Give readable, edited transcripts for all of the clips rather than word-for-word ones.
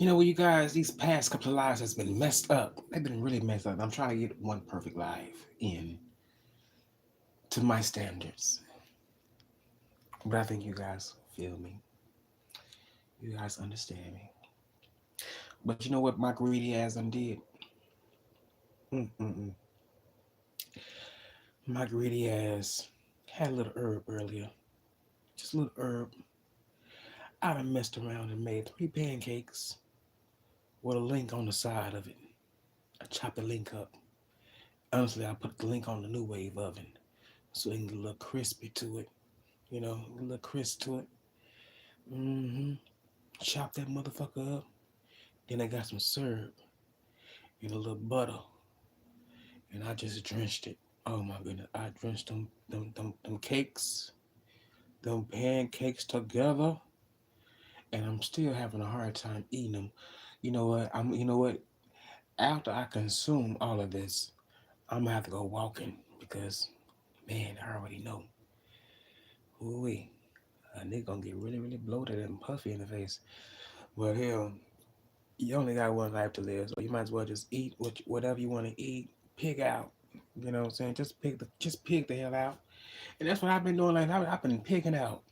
Well, you guys, these past couple of lives has been messed up. They've been really messed up. I'm trying to get one perfect live in to my standards. But I think you guys feel me. You guys understand me. But you know what my greedy ass undid? Mm-mm-mm. My greedy ass had a little herb earlier. Just a little herb. I done messed around and made 3 pancakes with a link on the side of it. I chopped the link up. Honestly, I put the link on the new wave oven so it can get a little crispy to it. A little crisp to it. Mm-hmm. Chop that motherfucker up. Then I got some syrup and a little butter, and I just drenched it. Oh my goodness! I drenched them cakes, them pancakes together, and I'm still having a hard time eating them. You know what? You know what? After I consume all of this, I'm gonna have to go walking because, man, I already know. Ooh wee, a nigga gonna get really, really bloated and puffy in the face. But hell, you only got one life to live, so you might as well just eat whatever you want to eat. Pig out. You know what I'm saying? Just pig the hell out. And that's what I've been doing. Like I've been pigging out.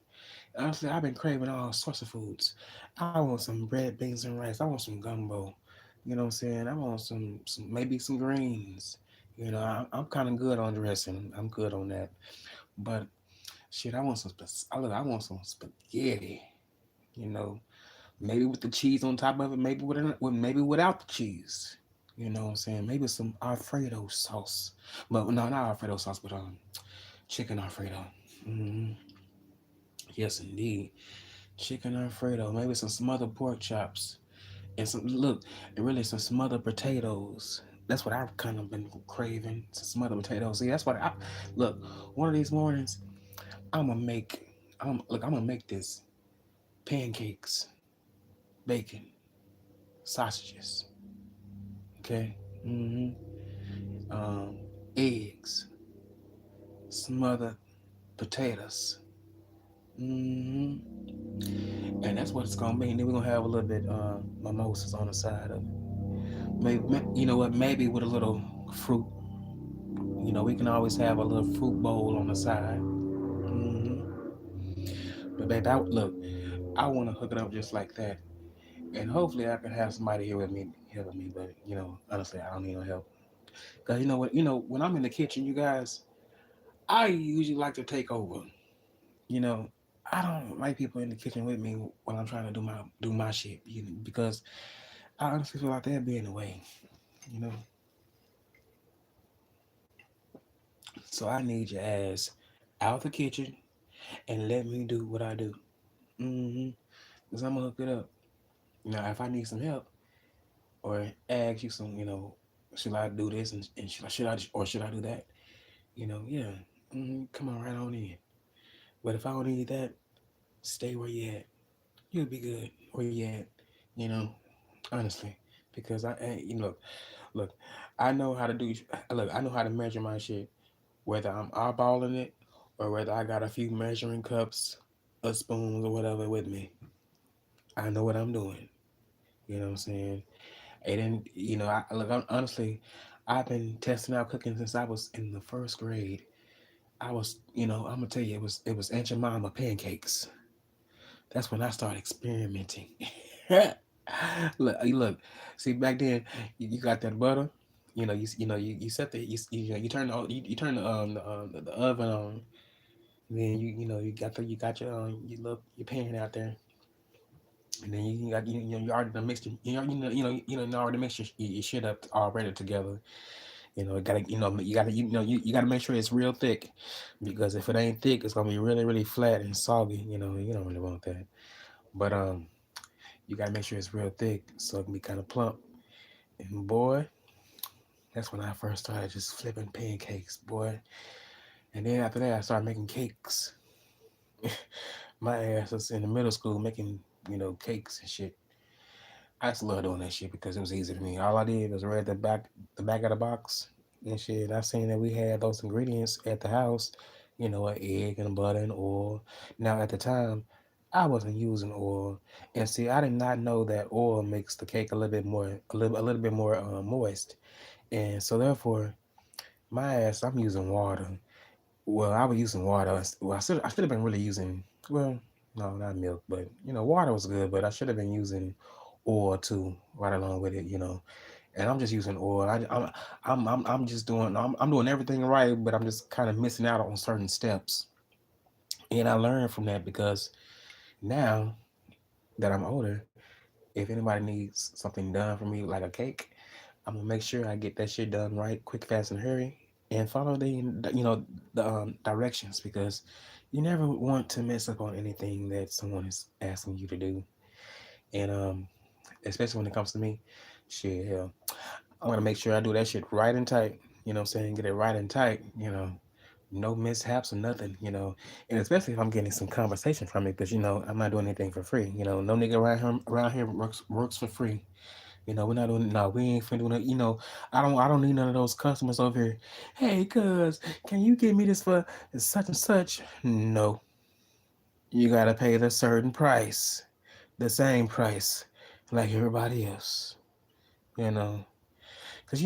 Honestly, I've been craving all sorts of foods. I want some bread, beans, and rice. I want some gumbo. You know what I'm saying? I want some maybe some greens. I'm kind of good on dressing. I'm good on that. But shit, I want some spaghetti. You know, maybe with the cheese on top of it. Maybe without the cheese. You know what I'm saying? Maybe some Alfredo sauce. But no, not Alfredo sauce, but chicken Alfredo. Mm, yes, indeed. Chicken Alfredo. Maybe some smothered pork chops. And really some smothered potatoes. That's what I've kind of been craving. Some smothered potatoes. See, that's what I look. One of these mornings, I'm gonna make. I'm gonna make this pancakes, bacon, sausages. Okay. Um, Eggs, smothered potatoes. hmm And that's what it's gonna be. And then we're gonna have a little bit mimosas on the side of it. Maybe you know what? Maybe with a little fruit. We can always have a little fruit bowl on the side. But babe, I want to hook it up just like that, and hopefully I can have somebody here with me. But honestly, I don't need no help. Cause you know what? When I'm in the kitchen, you guys, I usually like to take over. You know, I don't like people in the kitchen with me when I'm trying to do my shit. Because I honestly feel like they'll be in the way. You know, so I need your ass out the kitchen and let me do what I do. Mm-hmm. Cause I'm gonna hook it up. Now, if I need some help or ask you should I do this and should I do that? Yeah. Come on right on in. But if I don't need that, stay where you at. You'll be good where you at. You know, honestly, because look, I know how to do. Look, I know how to measure my shit, whether I'm eyeballing it or whether I got a few measuring cups, or spoons, or whatever with me. I know what I'm doing. You know what I'm saying? And then, honestly, I've been testing out cooking since I was in the first grade. I'm gonna tell you, it was Aunt Jemima pancakes. That's when I started experimenting. Look, see back then, you got that butter. You set you turn the oven on. Then you got your pan out there, and then you got you already done mixed you already mixed your shit up already together. You gotta make sure it's real thick, because if it ain't thick, it's gonna be really really flat and soggy. You don't really want that. But you gotta make sure it's real thick so it can be kind of plump. And boy, that's when I first started just flipping pancakes, boy. And then after that, I started making cakes. My ass was in the middle school making cakes and shit. I just love doing that shit because it was easy to me. All I did was read the back of the box and shit. I seen that we had those ingredients at the house, an egg and butter and oil. Now at the time, I wasn't using oil, and see, I did not know that oil makes the cake a little bit more, a little bit more moist, and so therefore, my ass, I'm using water. Well, I was using water. Well, I should have been really using. Well, no, not milk, but water was good, but I should have been using oil too, right along with it. And I'm just using oil. I'm just doing. I'm doing everything right, but I'm just kind of missing out on certain steps. And I learned from that because now that I'm older, if anybody needs something done for me, like a cake, I'm gonna make sure I get that shit done right, quick, fast, and hurry, and follow the directions because you never want to mess up on anything that someone is asking you to do, and especially when it comes to me, shit, hell, I'm gonna make sure I do that shit right and tight. You know what I'm saying? Get it right and tight. No mishaps or nothing. And especially if I'm getting some conversation from it, because I'm not doing anything for free. No nigga around here works for free. We're not doing no, we ain't finna do that. I don't need none of those customers over here. Hey, cuz, can you give me this for such and such? No. You gotta pay the certain price. The same price like everybody else. You know. Cause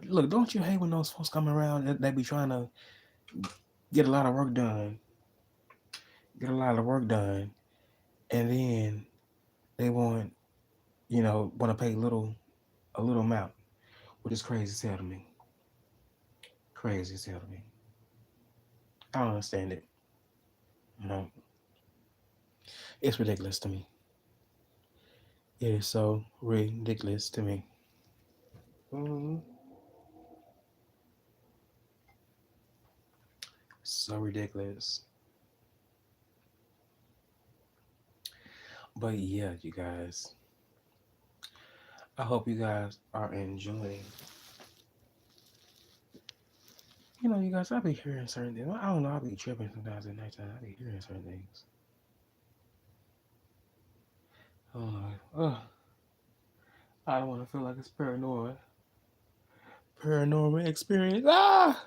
look, don't you hate when those folks come around and they be trying to get a lot of work done, and then they want to pay a little amount, which is crazy as hell to me. Crazy as hell to me. I don't understand it. You know, it's ridiculous to me. It is so ridiculous to me. hmm So ridiculous. But yeah, you guys, I hope you guys are enjoying. You guys, I be hearing certain things. I don't know. I be tripping sometimes at nighttime. I be hearing certain things. Oh, ugh, I don't want to feel like it's paranoid. Paranormal experience. Ah,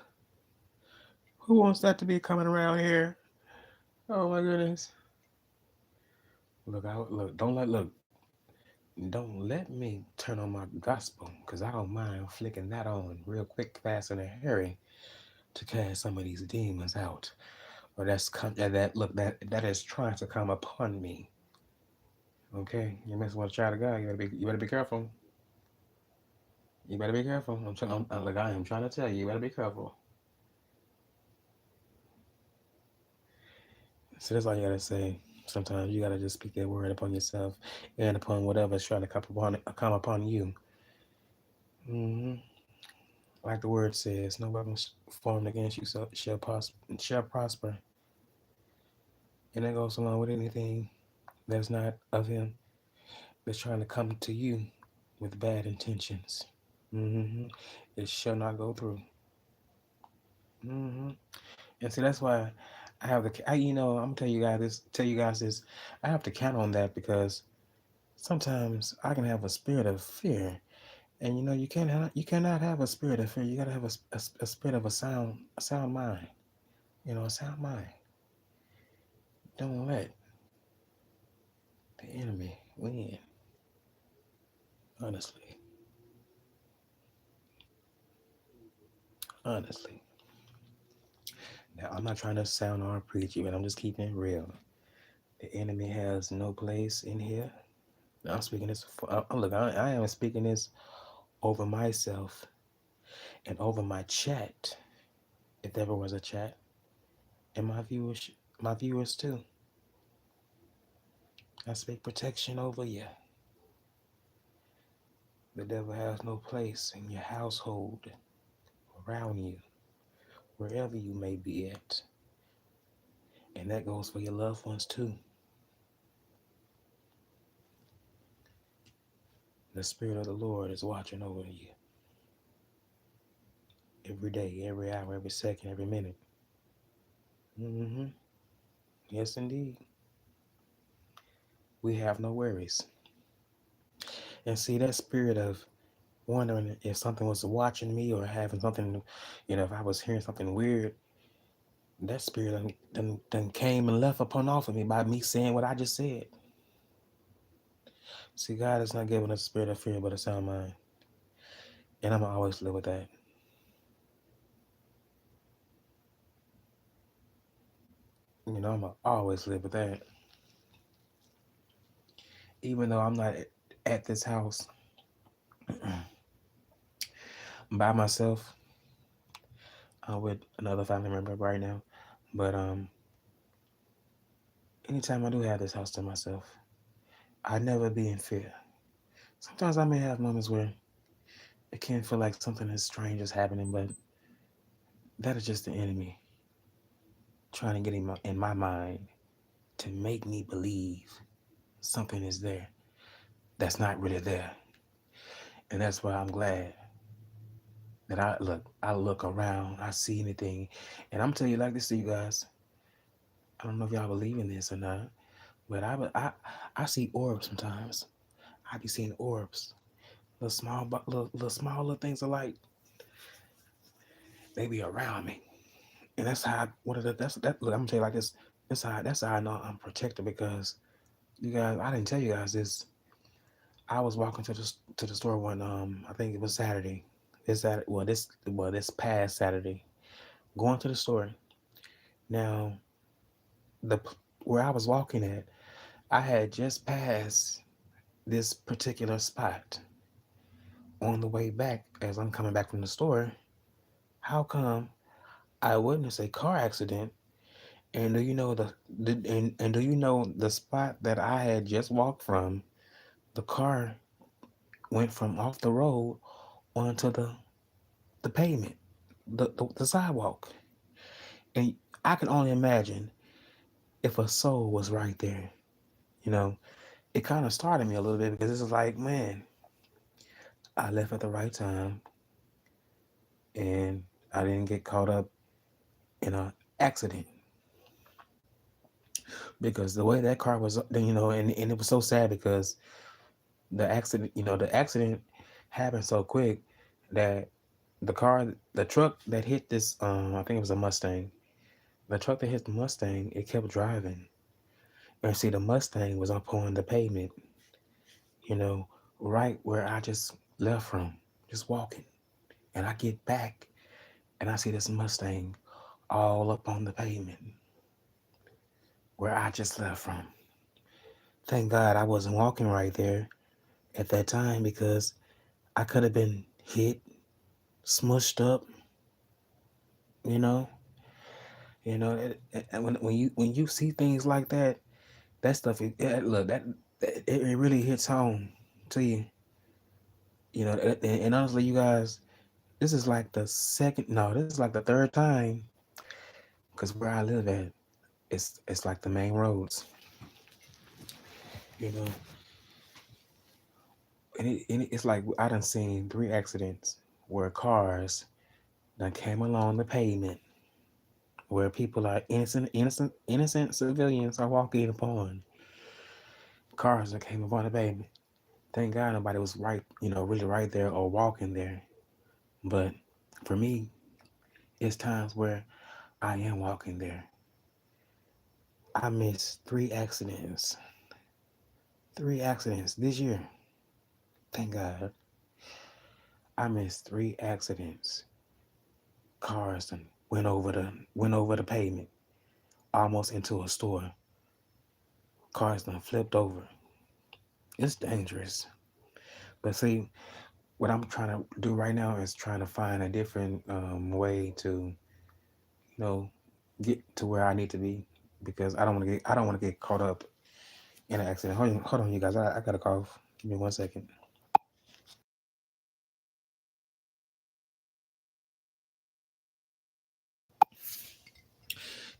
who wants that to be coming around here? Oh my goodness. Look. Don't let me turn on my gospel, cause I don't mind flicking that on real quick, fast, and in a hurry to cast some of these demons out. Or that is trying to come upon me. Okay, you mess with a child of God. You better be careful. You better be careful. Like I am trying to tell you, you better be careful. So that's all you gotta say. Sometimes you gotta just speak that word upon yourself and upon whatever is trying to come upon you. hmm Like the word says, no weapon formed against you shall prosper, and that goes along with anything that's not of Him that's trying to come to you with bad intentions. hmm It shall not go through. hmm And see, that's why I have I'm gonna tell you guys this. I have to count on that because sometimes I can have a spirit of fear, and you cannot have a spirit of fear. You gotta have a spirit of a sound mind. A sound mind. Don't let the enemy win. Honestly, honestly. Now I'm not trying to sound or preach you, but I'm just keeping it real. The enemy has no place in here. I'm speaking this. Look, I am speaking this over myself and over my chat, if there ever was a chat, and my viewers too. I speak protection over you. The devil has no place in your household, around you, wherever you may be at. And that goes for your loved ones too. The Spirit of the Lord is watching over you every day, every hour, every second, every minute. hmm Yes, indeed. We have no worries. And see, that spirit of wondering if something was watching me or having something, if I was hearing something weird, That spirit done came and left upon off of me by me saying what I just said. See, God has not given us a spirit of fear, but a sound mind. And I'm going to always live with that. I'm going to always live with that. Even though I'm not at this house by myself, I'm with another family member right now. But anytime I do have this house to myself, I never be in fear. Sometimes I may have moments where it can feel like something is strange is happening, but that is just the enemy trying to get in my mind to make me believe something is there that's not really there. And that's why I'm glad that I look around, I see anything. And I'm telling you like this to you guys. I don't know if y'all believe in this or not, but I see orbs sometimes. I be seeing orbs, little small little things of light. They be around me, and that's how what are the, that's that. Look, I'm gonna tell you like this. That's how I know I'm protected because you guys. I didn't tell you guys this. I was walking to the store one. I think it was Saturday. This past Saturday, going to the store. Now the where I was walking at, I had just passed this particular spot on the way back as I'm coming back from the store. How come I witnessed a car accident? And do you know and do you know the spot that I had just walked from? The car went from off the road onto the pavement, the sidewalk. And I can only imagine if a soul was right there. You know, it kind of started me a little bit because this is like, man, I left at the right time and I didn't get caught up in an accident because the way that car was, and it was so sad because the accident happened so quick that the truck that hit this, I think it was a Mustang. The truck that hit the Mustang, it kept driving. And see, the Mustang was up on the pavement, you know, right where I just left from, just walking. And I get back and I see this Mustang all up on the pavement where I just left from. Thank God I wasn't walking right there at that time because I could have been hit, smushed up, you know. And when you see things like that, that stuff, look, it really hits home to you. And honestly, you guys, this is like the second, no, this is like the third time, because where I live at, it's like the main roads, you know, and it's like I done seen 3 accidents where cars that came along the pavement where people are innocent civilians are walking upon cars that came upon the pavement. Thank God nobody was right, really right there or walking there. But for me, it's times where I am walking there. I missed 3 accidents. 3 accidents this year. Thank God. I missed 3 accidents. Cars and went over the pavement, almost into a store. Cars done flipped over. It's dangerous. But see, what I'm trying to do right now is trying to find a different way to, get to where I need to be because I don't want to get caught up in an accident. Hold on, you guys. I got a cough. Give me 1 second.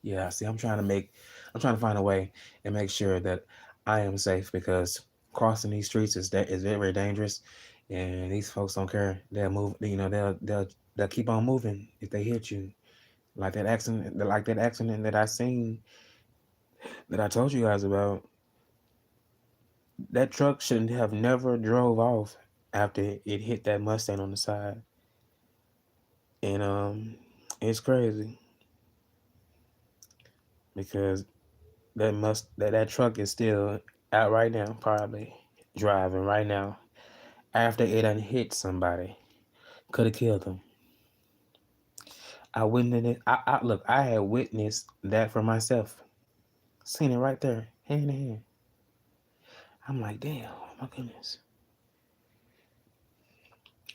Yeah, see, I'm trying to find a way and make sure that I am safe because crossing these streets is very, very dangerous, and these folks don't care. They'll move. They'll keep on moving if they hit you. Like that accident that I seen that I told you guys about. That truck shouldn't have never drove off after it hit that Mustang on the side, and it's crazy. because that truck is still out right now, probably driving right now after it done hit somebody. Could have killed them. I witnessed it. Look. I had witnessed that for myself. Seen it right there, hand in hand. I'm like, damn, my goodness.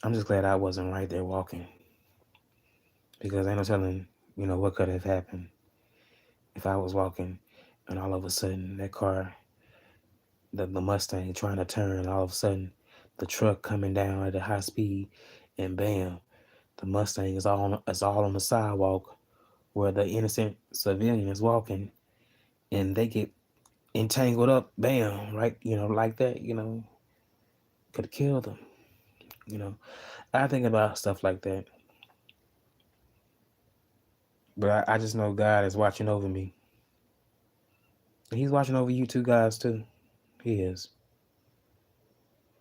I'm just glad I wasn't right there walking because ain't no telling, what could have happened if I was walking and all of a sudden that car, the Mustang trying to turn, all of a sudden the truck coming down at a high speed, and bam, the Mustang is all on the sidewalk where the innocent civilian is walking, and they get entangled up, bam, right, like that, could have killed them. You know, I think about stuff like that, but I just know God is watching over me. He's watching over you two guys too. He is.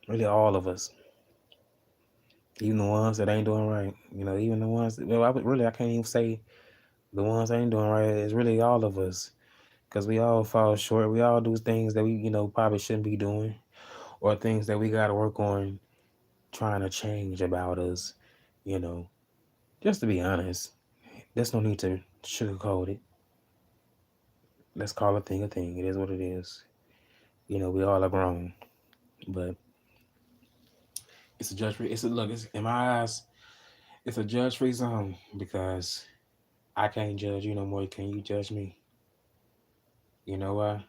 Really, all of us. Even the ones that ain't doing right. Even the ones well, I can't even say the ones that ain't doing right. It's really all of us. Because we all fall short. We all do things that we, probably shouldn't be doing. Or things that we got to work on trying to change about us. You know, just to be honest, there's no need to sugarcoat it. Let's call a thing a thing. It is what it is. We all are grown. But it's a judge free. It's in my eyes, it's a judge free zone because I can't judge you no more. Can you judge me? You know why?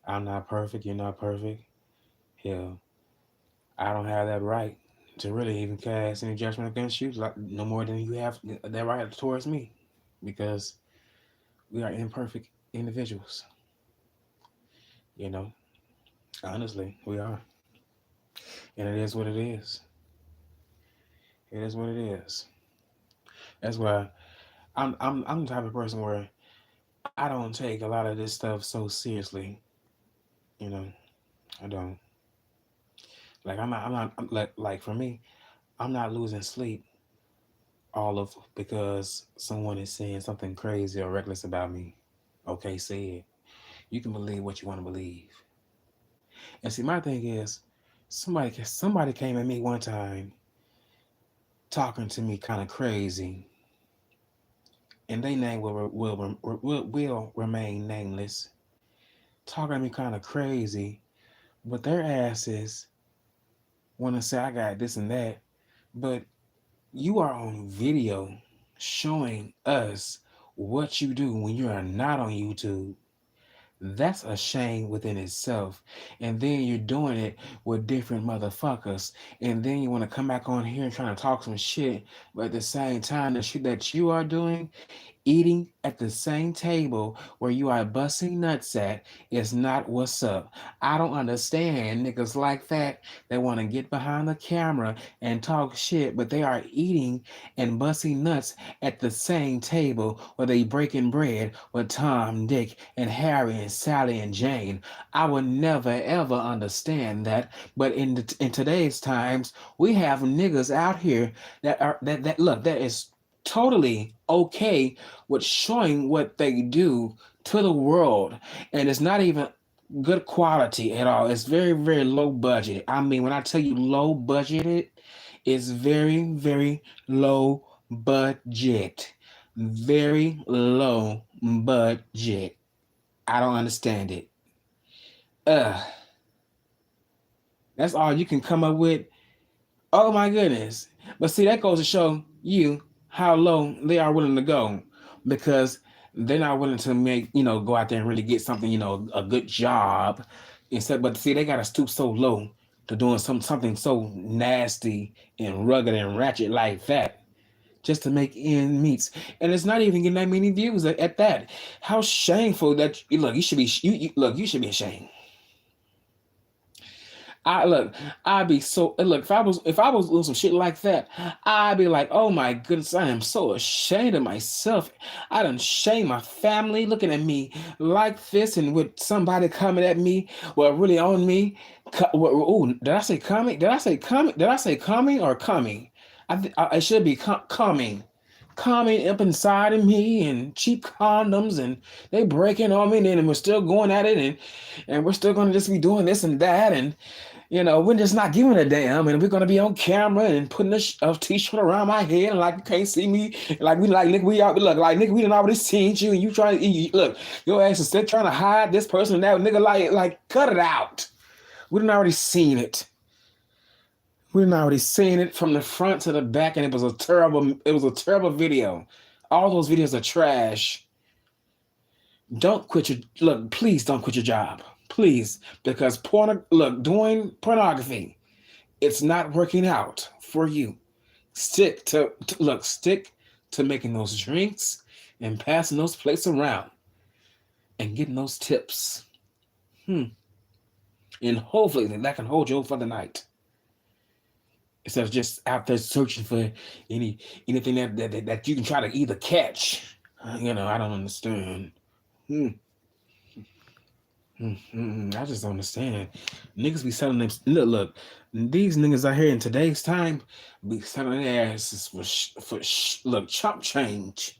I'm not perfect. You're not perfect. Hell, I don't have that right to really even cast any judgment against you, like no more than you have that right towards me, because we are imperfect individuals. You know, honestly, we are, and it is what it is. It is what it is. That's why I'm the type of person where I don't take a lot of this stuff so seriously. You know, I don't. Like like for me, I'm not losing sleep all of because someone is saying something crazy or reckless about me. Okay, say it. You can believe what you want to believe. And see, my thing is, somebody came at me one time talking to me kind of crazy, and they name will remain nameless. Talking to me kind of crazy, but their asses want to say I got this and that, but you are on video showing us what you do when you are not on YouTube. That's a shame within itself. And then you're doing it with different motherfuckers. And then you want to come back on here and trying to talk some shit, but at the same time, the shit that you are doing, eating at the same table where you are busting nuts at, is not what's up. I don't understand niggas like that want to get behind the camera and talk shit, but they are eating and busting nuts at the same table where they breaking bread with Tom, Dick, and Harry and Sally and Jane. I would never ever understand that. But in today's times, we have niggas out here that look, that is totally okay with showing what they do to the world, and it's not even good quality at all. It's very, very low budget. I mean, when I tell you low budgeted, it's very, very low budget. Very low budget. I don't understand it. Ugh. That's all you can come up with. Oh my goodness. But see, that goes to show you how low they are willing to go, because they're not willing to go out there and really get something, a good job. Instead, but see, they got to stoop so low to doing something so nasty and rugged and ratchet like that just to make end meets. And it's not even getting that many views at that. How shameful that you should be you should be ashamed. I look, I'd be so look if I was doing some shit like that, I'd be like, oh my goodness, I am so ashamed of myself. I done shame my family looking at me like this, and with somebody coming at me, well, really on me. Oh, did I say coming? Did I say coming? Did I say coming or coming? It should be coming. calming up inside of me and cheap condoms and they breaking on me and we're still going at it and we're still gonna just be doing this and that and we're just not giving a damn and we're gonna be on camera and putting a t-shirt around my head and like you can't see me like we like nigga we out look like nigga we done already seen you and you trying to look your ass is still trying to hide this person and that nigga like cut it out. We done already seen it. We done already seen it from the front to the back, and it was a terrible video. All those videos are trash. Don't quit please don't quit your job. Please, because doing pornography, it's not working out for you. Stick to making those drinks and passing those plates around and getting those tips. And hopefully that can hold you over for the night. Instead of just out there searching for anything that you can try to either catch. I don't understand. I just don't understand. Niggas be selling them. Look, these niggas out here in today's time be selling their asses for chump change.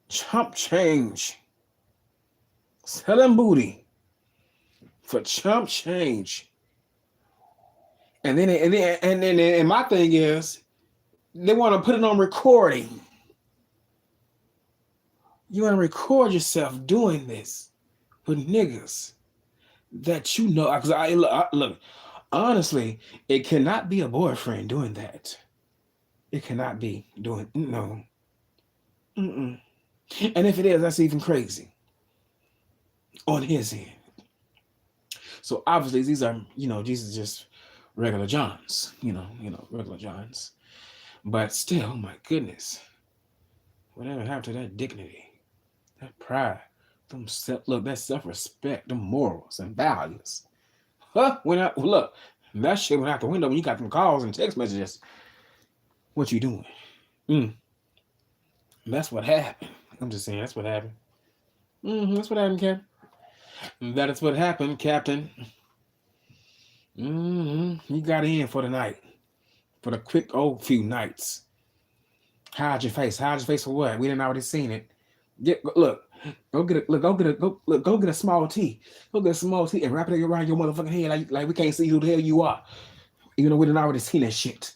Chump change. Selling booty for chump change. And then my thing is, they want to put it on recording. You want to record yourself doing this with niggas that because look, honestly, it cannot be a boyfriend doing that. It cannot be doing no. And if it is, that's even crazy on his end. So obviously these are these are just regular Johns, regular Johns. But still, oh my goodness, whatever happened to that dignity, that pride, that self-respect, them morals and values? Look, that shit went out the window when you got them calls and text messages. What you doing? That's what happened. I'm just saying, that's what happened. That's what happened, Captain. That is what happened, Captain. You got in for the night, for the quick old few nights. Hide your face. Hide your face for what? We didn't already seen it. Go get a small T. Go get a small T and wrap it around your motherfucking head like we can't see who the hell you are. Even though we didn't already seen that shit.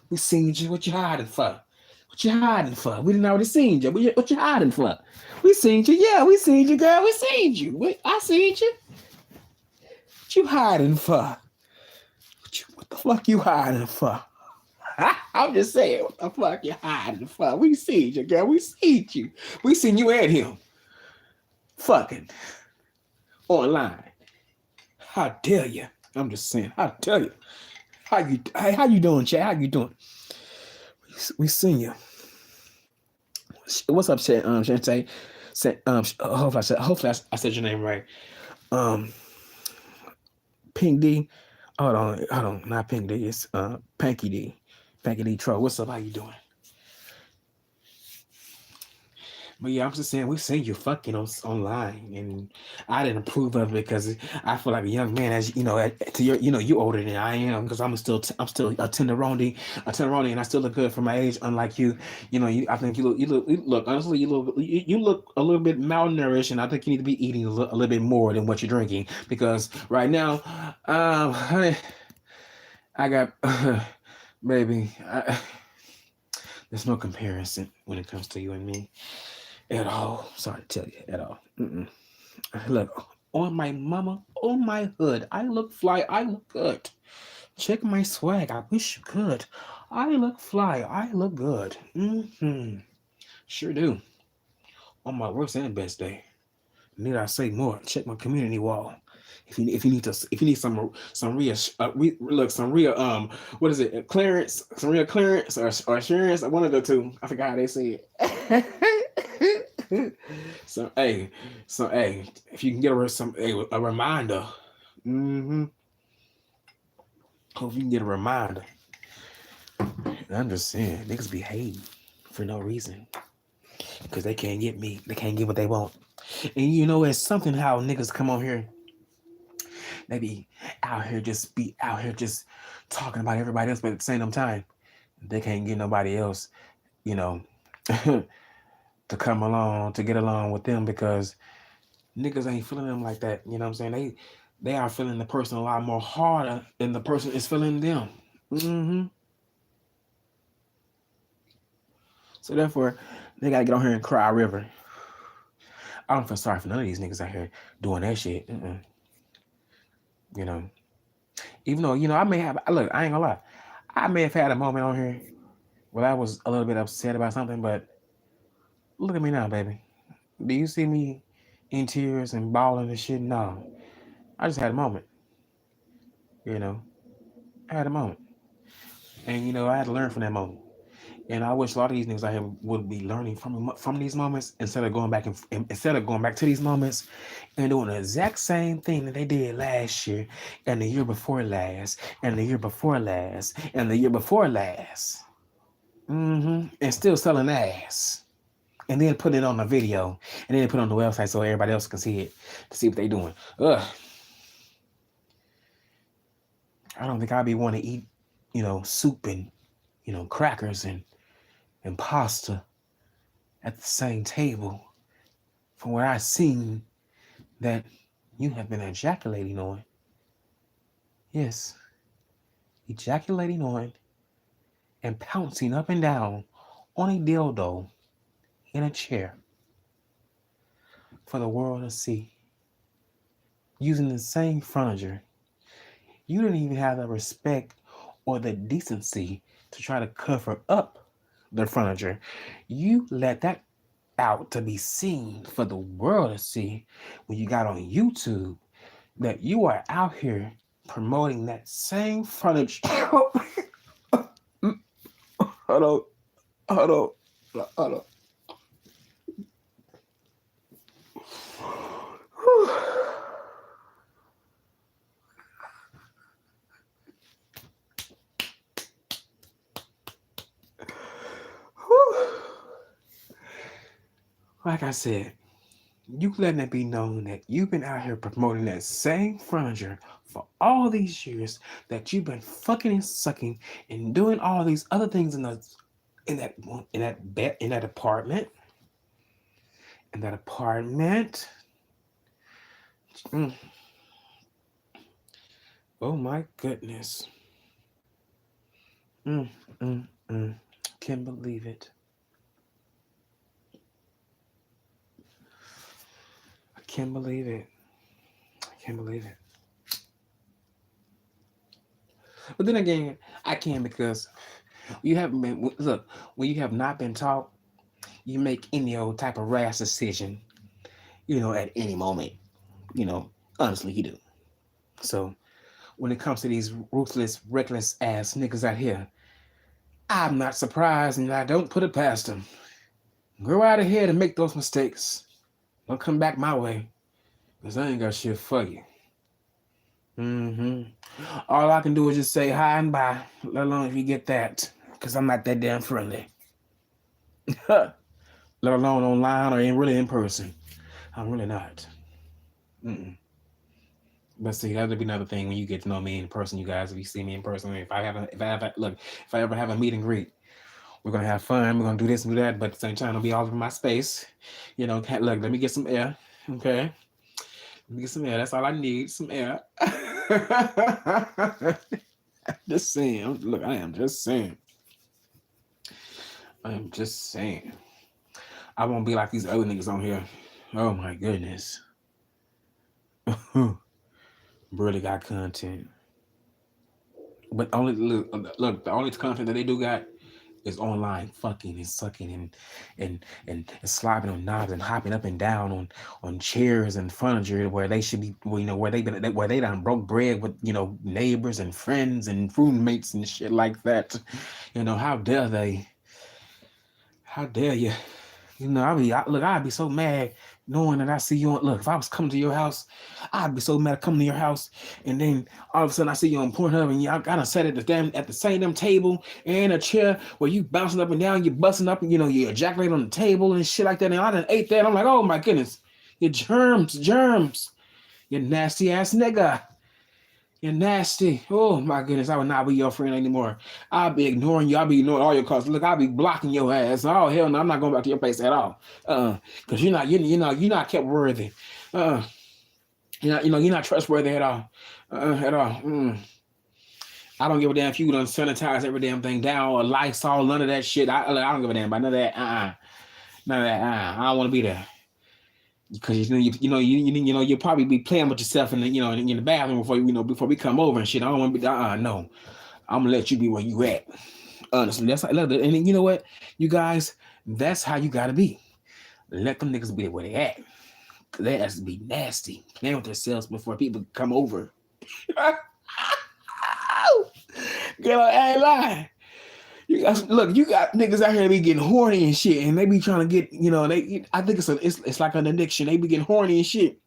We seen you. What you hiding for? What you hiding for? We didn't already seen you. What you hiding for? We seen you. Yeah, we seen you, girl. We seen you. I seen you. What you hiding for? What the fuck you hiding for? I'm just saying, what the fuck you hiding for? We seen you, girl. We seen you. We seen you and him fucking online. How dare you? I'm just saying, how dare you? How you doing, Chad? How you doing? We seen you. What's up, Chad? Shantae? Hopefully I said your name right. Pink D. Hold on, not Pink D. It's Panky D. Panky D Tro. What's up? How you doing? But yeah, I'm just saying, we seen you fucking online, and I didn't approve of it because I feel like a young man, as you older than I am, because I'm still a tenderoni, and I still look good for my age. Unlike you, I think you look honestly, you look a little bit malnourished, and I think you need to be eating a little bit more than what you're drinking, because right now, I got, baby, there's no comparison when it comes to you and me. At all. Sorry to tell you, at all. Look, on my mama, on my hood, I look fly, I look good. Check my swag, I wish you could. I look fly, I look good. Sure do. On my worst and best day. Need I say more? Check my community wall. If you need some real what is it, clearance, some real clearance or assurance, one of the two. I forgot how they say it. So hey, if you can get a reminder, hope you can get a reminder. I'm just saying, niggas be hating for no reason because they can't get me. They can't get what they want. And it's something how niggas come on here. They be out here just talking about everybody else, but at the same time, they can't get nobody else, to come along, to get along with them because niggas ain't feeling them like that. You know what I'm saying? They are feeling the person a lot more harder than the person is feeling them. Mm-hmm. So therefore, they gotta get on here and cry a river. I don't feel sorry for none of these niggas out here doing that shit. You know, even though I may have look, I ain't gonna lie, I may have had a moment on here where I was a little bit upset about something, but look at me now, baby. Do you see me in tears and bawling and shit? No, I just had a moment. You know, I had a moment, and I had to learn from that moment. And I wish a lot of these niggas out here would be learning from these moments instead of going back instead of going back to these moments and doing the exact same thing that they did last year and the year before last and the year before last and the year before last. And still selling ass. And then put it on the video and then put it on the website so everybody else can see it to see what they doing. Ugh. I don't think I'd be wanting to eat, soup and, crackers and pasta at the same table from what I've seen that you have been ejaculating on. Yes, ejaculating on and pouncing up and down on a dildo in a chair for the world to see. Using the same furniture. You didn't even have the respect or the decency to try to cover up the furniture. You let that out to be seen for the world to see when you got on YouTube that you are out here promoting that same furniture. Hold on, hold on, hold on. Like I said, you letting it be known that you've been out here promoting that same furniture for all these years, that you've been fucking and sucking and doing all these other things in that apartment. In that apartment. Oh my goodness. Can't believe it. I can't believe it. I can't believe it. But then again, I can because you haven't been look, when you have not been taught, you make any old type of rash decision, at any moment. Honestly, you do. So when it comes to these ruthless, reckless ass niggas out here, I'm not surprised and I don't put it past them. Go out ahead and make those mistakes. Don't come back my way, because I ain't got shit for you. All I can do is just say hi and bye, let alone if you get that, because I'm not that damn friendly. Let alone online or really in person. I'm really not. But see, that'll be another thing when you get to know me in person, you guys. If you see me in person, if I ever have a meet and greet, we're gonna have fun. We're gonna do this and do that, but at the same time, it'll be all over my space. Look, let me get some air, okay? Let me get some air. That's all I need, some air. Just saying. Look, I am just saying. I am just saying. I won't be like these other niggas on here. Oh my goodness. Really got content. But only look, the only content that they do got is online fucking and sucking and slobbing on knobs and hopping up and down on chairs and furniture where they should be, where they done broke bread with neighbors and friends and roommates and shit like that. How dare they? How dare you? I'd be so mad knowing that I see you on. Look, if I was coming to your house, I'd be so mad coming to your house, and then all of a sudden I see you on Pornhub, and y'all gotta sit at the same damn table and a chair where you bouncing up and down, you busting up, and you ejaculate on the table and shit like that. And I done ate that. I'm like, oh my goodness, you germs, you nasty ass nigga, You're nasty. Oh my goodness, I would not be your friend anymore. I'll be ignoring you. I'll be ignoring all your calls. Look, I'll be blocking your ass. Oh hell no, I'm not going back to your place at all. Because you're not kept worthy. Uh, you're not trustworthy at all. At all. I don't give a damn if you done sanitize every damn thing down or Lysol, none of that shit. I don't give a damn about none of that. None of that. I don't want to be there. Because you'll probably be playing with yourself in the bathroom before we come over and shit. I don't want to be no. I'm gonna let you be where you at. Honestly, that's and you know what, you guys, that's how you gotta be. Let them niggas be where they at. They has to be nasty, playing with themselves before people come over. Girl, I ain't lying. You guys, look, you got niggas out here be getting horny and shit, and they be trying to get, I think it's like an addiction. They be getting horny and shit,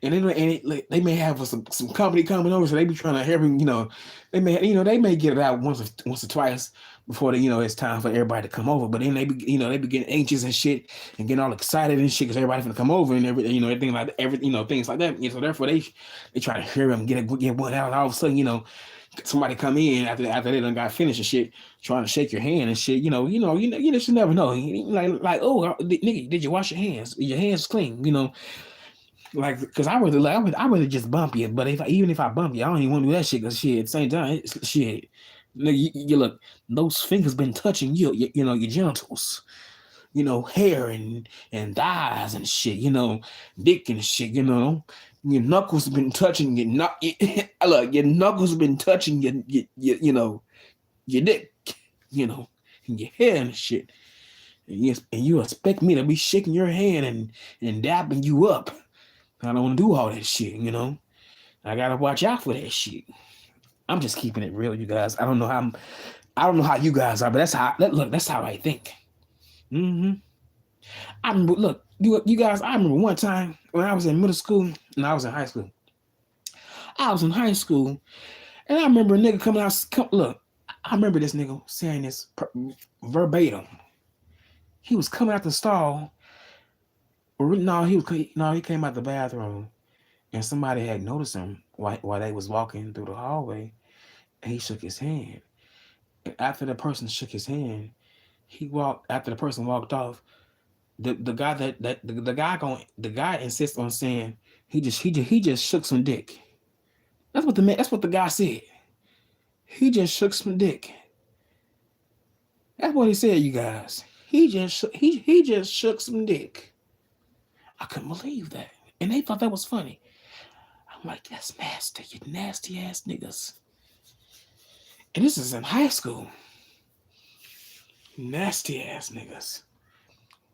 and they may have some company coming over, so they be trying to have him, they may get it out once or twice before it's time for everybody to come over. But then they be getting anxious and shit and getting all excited and shit because everybody's gonna come over and everything like things like that. So therefore they try to hear them get one out, and all of a sudden somebody come in after they done got finished and shit, trying to shake your hand and shit. You just never know. Like, oh, nigga, did you wash your hands? Your hands clean, Like, cause I would just bump you. But even if I bump you, I don't even want to do that shit. Cause shit, at the same time, shit, you look, those fingers been touching your genitals, hair and thighs and shit, dick and shit, your knuckles been touching look, your knuckles been touching your dick, and your hair and shit. And you expect me to be shaking your hand and dapping you up. I don't want to do all that shit, I gotta watch out for that shit. I'm just keeping it real, you guys. I don't know how you guys are, but that's how I think. I remember, look, you guys, I remember one time when I was in middle school and I was in high school. I was in high school, and I remember a nigga coming out. Look, I remember this nigga saying this verbatim. He was coming out the stall. No, he came out the bathroom, and somebody had noticed him while they was walking through the hallway, and he shook his hand. And after the person shook his hand, after the person walked off, the guy the guy insists on saying he just shook some dick. That's what the guy said. He just shook some dick. That's what he said, you guys. He just shook some dick. I couldn't believe that, and they thought that was funny. I'm like, that's nasty, you nasty ass niggas. And this is in high school. Nasty ass niggas.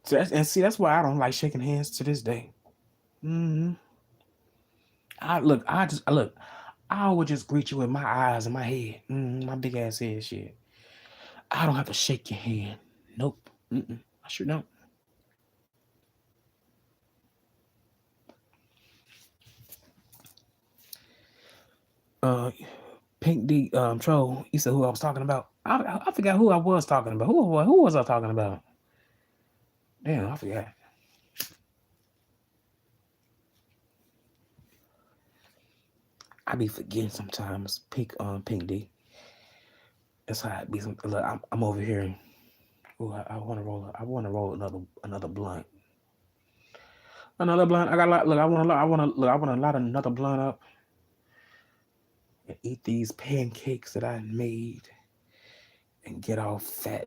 So that's why I don't like shaking hands to this day. I would just greet you with my eyes and my head, my big ass head, shit. I don't have to shake your hand. Nope. I sure don't. Uh, Pink D Troll, you said who I was talking about. I forgot who I was talking about. Who was I talking about? Damn, I forgot. I be forgetting sometimes. Pink D. That's how I be. Look, I'm over here. Ooh, I want to roll. I want to roll another blunt. Another blunt. I got a lot. Look, I want to light another blunt up and eat these pancakes that I made and get all fat.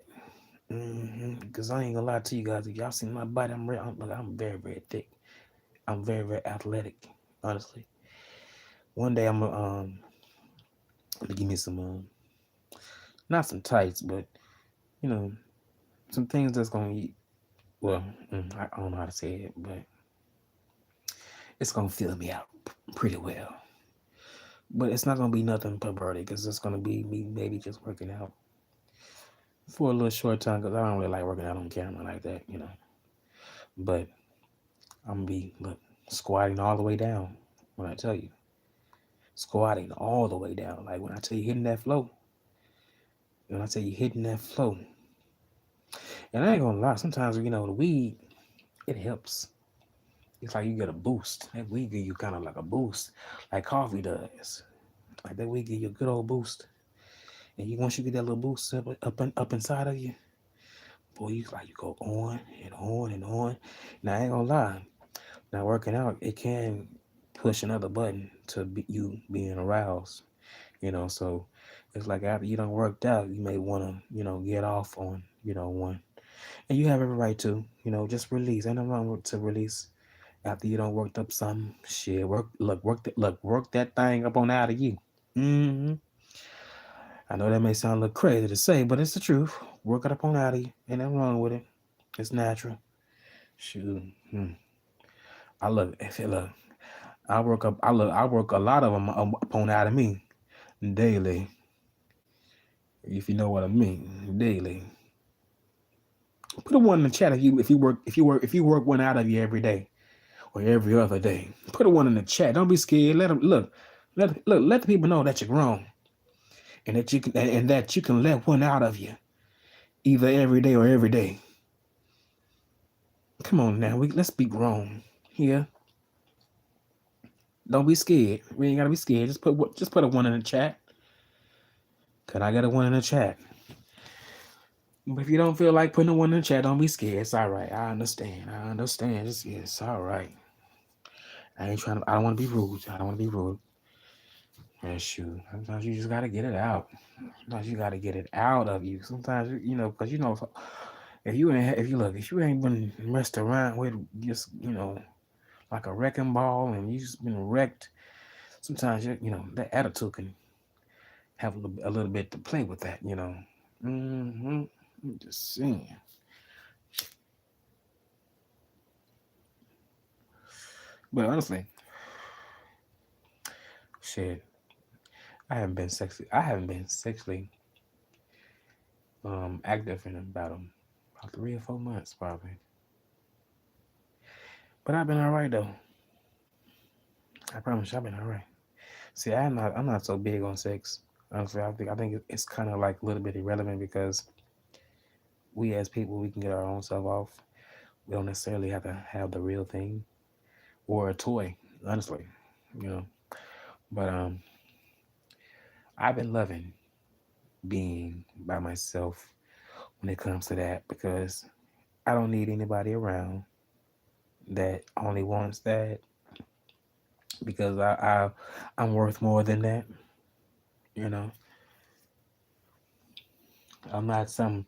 Because I ain't gonna lie to you guys. If y'all see my body, I'm very, very thick. I'm very, very athletic. Honestly, one day I'm gonna give me some not some tights, but some things that's gonna eat. Well, I don't know how to say it, but it's gonna fill me out pretty well. But it's not gonna be nothing perverted because it's gonna be me maybe just working out for a little short time because I don't really like working out on camera like that, But I'm gonna be squatting all the way down when I tell you. Squatting all the way down. Like when I tell you hitting that flow. When I tell you hitting that flow. And I ain't gonna lie, sometimes the weed, it helps. It's like you get a boost. That weed give you kind of like a boost, like coffee does. Like that weed give you a good old boost. And you once you get that little boost up inside of you, boy, you go on and on and on. Now I ain't gonna lie. Now working out, it can push another button to you being aroused. So it's like after you done worked out, you may want to, get off on, one. And you have every right to, just release. Ain't nothing wrong with to release after you done worked up some shit. Work that thing up on out of you. hmm I know that may sound a little crazy to say, but it's the truth. Work it up on out of you. Ain't nothing wrong with it. It's natural. Shoot. I look, if it look, I work a lot of them upon out of me daily. If you know what I mean, daily. Put a one in the chat if you work one out of you every day or every other day. Put a one in the chat. Don't be scared. Let them look. Let the people know that you're grown and that you can let one out of you either every day or every day. Come on now, let's be grown here. Don't be scared. We ain't gotta be scared. Just put a one in the chat. Could I get a one in the chat? But if you don't feel like putting a one in the chat, don't be scared. It's all right. I understand. It's all right. I ain't trying to. I don't want to be rude. I don't want to be rude. And shoot, sometimes you just gotta get it out. Sometimes you gotta get it out of you. Sometimes because if you ain't been messed around with just like a wrecking ball and you just been wrecked, sometimes that attitude can have a little bit to play with that. I'm just saying. But honestly, shit, I haven't been sexually active in about 3 or 4 months probably. But I've been all right though. I promise you, I've been all right. See, I'm not so big on sex. Honestly, I think it's kind of like a little bit irrelevant because we as people we can get our own self off. We don't necessarily have to have the real thing or a toy. Honestly, you know. But I've been loving being by myself when it comes to that because I don't need anybody around that only wants that because I'm worth more than that. You know, I'm not some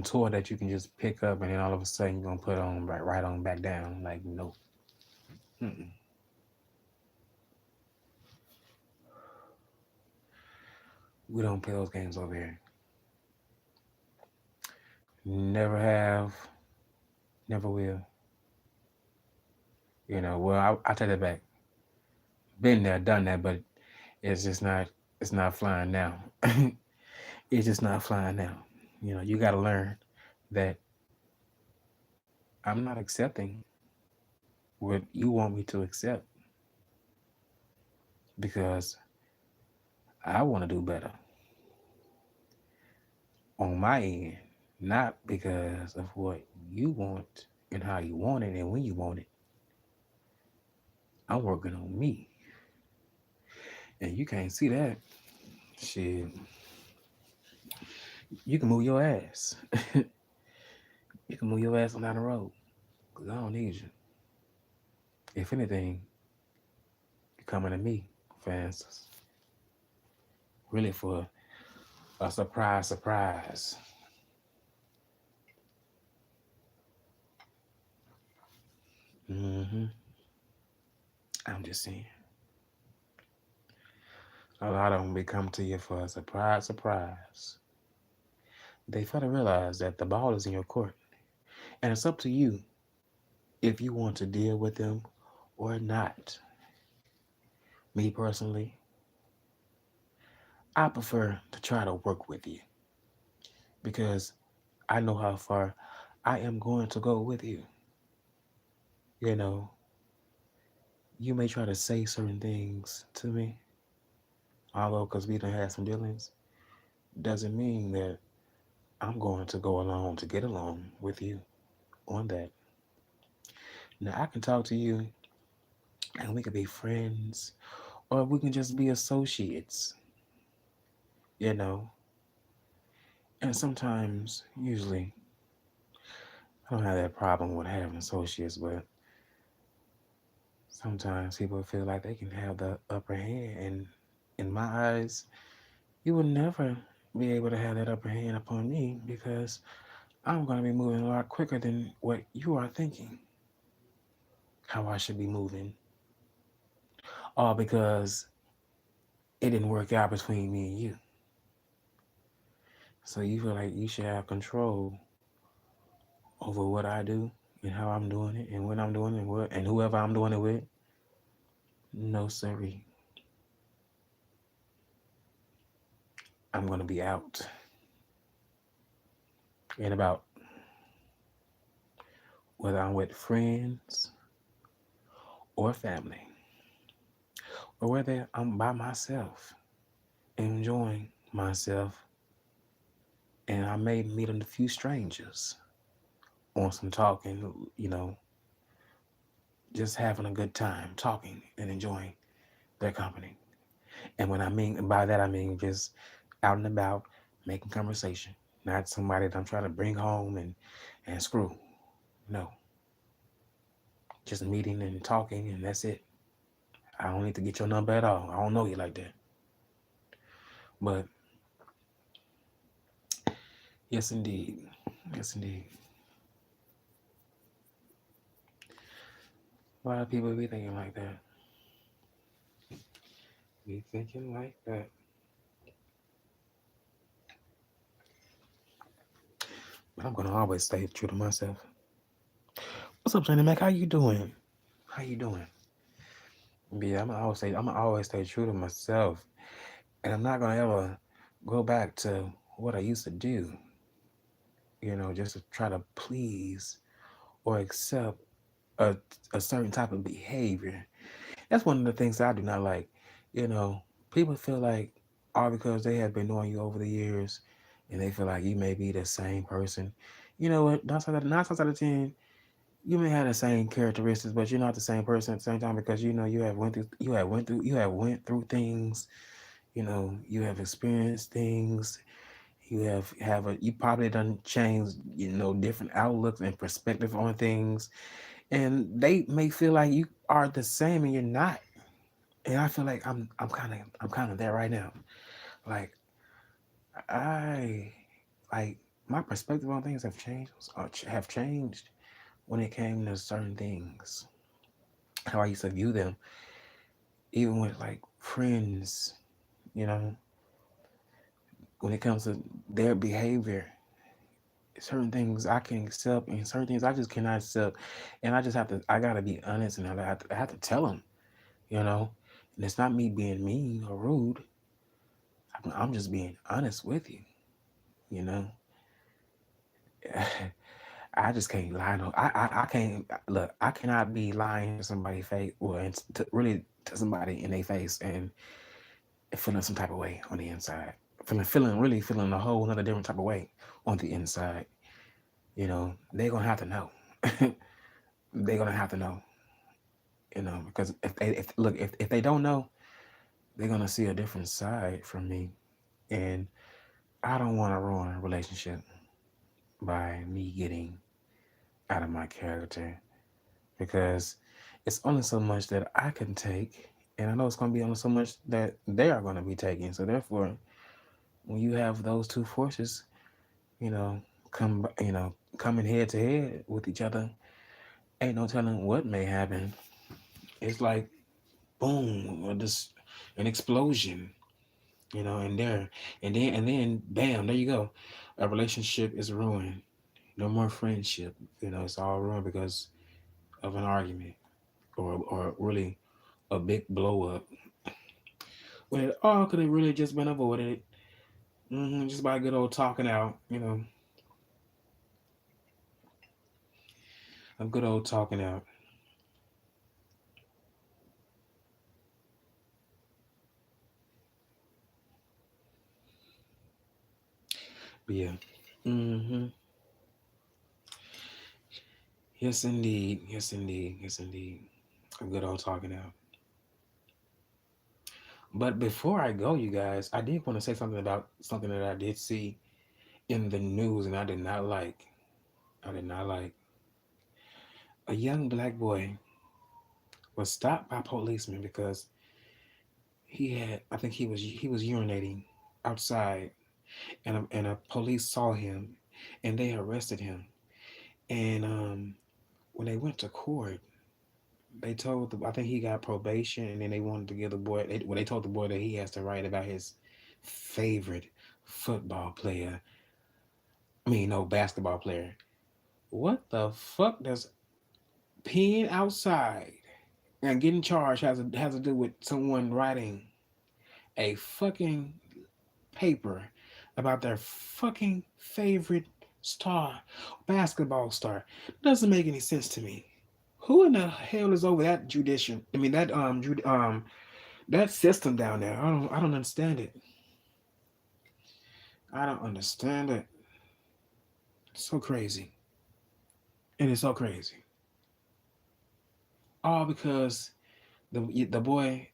toy that you can just pick up and then all of a sudden you're gonna put on right on back down. Like no, mm-mm. We don't play those games over here. Never have, never will. Well, I take that back. Been there, done that, but it's just not. It's not flying now. It's just not flying now. You got to learn that I'm not accepting what you want me to accept because I want to do better on my end, not because of what you want and how you want it and when you want it. I'm working on me, and you can't see that shit. You can move your ass. You can move your ass on down the road because I don't need you. If anything, you're coming to me for answers. Really for a surprise, surprise. hmm I'm just saying. A lot of them be coming to you for a surprise, surprise. They fail to realize that the ball is in your court. And it's up to you if you want to deal with them or not. Me personally, I prefer to try to work with you because I know how far I am going to go with you. You know, you may try to say certain things to me, although because we don't have some dealings, doesn't mean that I'm going to go along to get along with you on that. Now I can talk to you and we could be friends or we can just be associates, you know. And sometimes, usually, I don't have that problem with having associates, but sometimes people feel like they can have the upper hand. And in my eyes, you will never be able to have that upper hand upon me because I'm going to be moving a lot quicker than what you are thinking how I should be moving. All because it didn't work out between me and you. So you feel like you should have control over what I do and how I'm doing it and when I'm doing it and what and whoever I'm doing it with. No, sorry. I'm gonna be out and about whether I'm with friends or family or whether I'm by myself, enjoying myself, and I may meet a few strangers on some talking, you know, just having a good time talking and enjoying their company. And when I mean by that, I mean just out and about, making conversation, not somebody that I'm trying to bring home and screw. No, just meeting and talking, and that's it. I don't need to get your number at all. I don't know you like that. But yes, indeed. Yes, indeed. A lot of people be thinking like that. Be thinking like that. But I'm gonna always stay true to myself. What's up, Johnny Mac? How you doing? How you doing? Yeah, I'm gonna always stay true to myself, and I'm not gonna ever go back to what I used to do. Just to try to please or accept a a certain type of behavior. That's one of the things that I do not like. You know, People feel like all because they have been knowing you over the years, and they feel like you may be the same person. You know what? Nine times out of 10, you may have the same characteristics, but you're not the same person at the same time because you have went through things. You have experienced things. You probably done changed different outlooks and perspective on things, and they may feel like you are the same and you're not. And I feel like I'm kind of there right now. Like I like my perspective on things have changed when it came to certain things. How I used to view them, even with like friends. You know, when it comes to their behavior, certain things I can accept, and certain things I just cannot accept. And I gotta be honest, and I have to tell them. You know, and it's not me being mean or rude. I'm just being honest with you. You know, I just can't lie. No, I can't look. I cannot be lying to somebody's face, or really to somebody in their face, and feeling some type of way on the inside. Really feeling a whole another different type of way on the inside. They're gonna have to know. They're gonna have to know. Because if they don't know, they're gonna see a different side from me, and I don't want to ruin a relationship by me getting out of my character because it's only so much that I can take, and I know it's going to be only so much that they are going to be taking. So therefore, when you have those two forces, you know, coming head to head with each other, ain't no telling what may happen. It's like boom, or just an explosion, and then bam, there you go. A relationship is ruined. No more friendship. It's all ruined because of an argument or really a big blow up. When it all could have really just been avoided, just by good old talking out, a good old talking out. But yeah, hmm yes indeed, yes indeed, yes indeed, a good old talking out. But before I go, you guys, I did want to say something about something that I did see in the news, and I did not like. I did not like. A young black boy was stopped by policemen because he had, I think he was urinating outside, and a police saw him, and they arrested him. And when they went to court, they told I think he got probation, and then they wanted to give the boy. They told the boy that he has to write about his favorite football player. I mean, no, basketball player. What the fuck does peeing outside and getting charged has to do with someone writing a fucking paper about their fucking favorite star, basketball star? Doesn't make any sense to me. Who in the hell is over that judicial? I mean that system down there. I don't understand it. I don't understand it. It's so crazy. It is so crazy. All because the boy,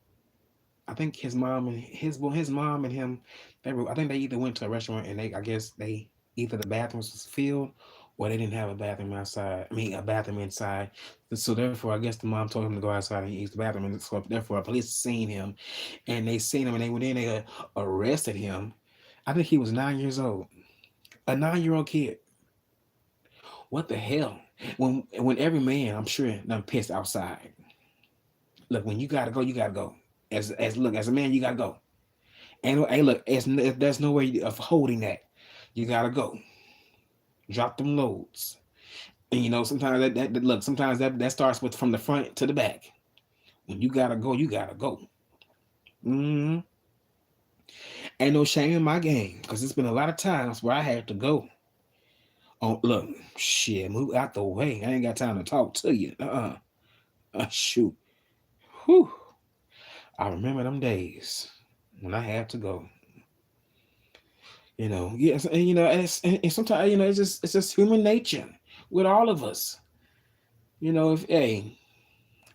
I think his mom and him, I think they either went to a restaurant, and I guess they either the bathrooms was filled, or they didn't have a bathroom outside. I mean, a bathroom inside. So therefore, I guess the mom told him to go outside and use the bathroom, and so therefore, police seen him, and they seen him, and they went in, they arrested him. I think he was 9 years old, a 9-year-old kid. What the hell? When every man, I'm sure, done pissed outside. Look, when you gotta go, you gotta go. As a man, you gotta go. And hey, look, there's no way of holding that. You gotta go. Drop them loads. And sometimes look, sometimes that starts with from the front to the back. When you gotta go, you gotta go. Mm-hmm. Ain't no shame in my game, because it's been a lot of times where I had to go. Oh, look, shit, move out the way. I ain't got time to talk to you. Shoot. Whew. I remember them days when I had to go. Yes, and sometimes it's just human nature with all of us. If hey,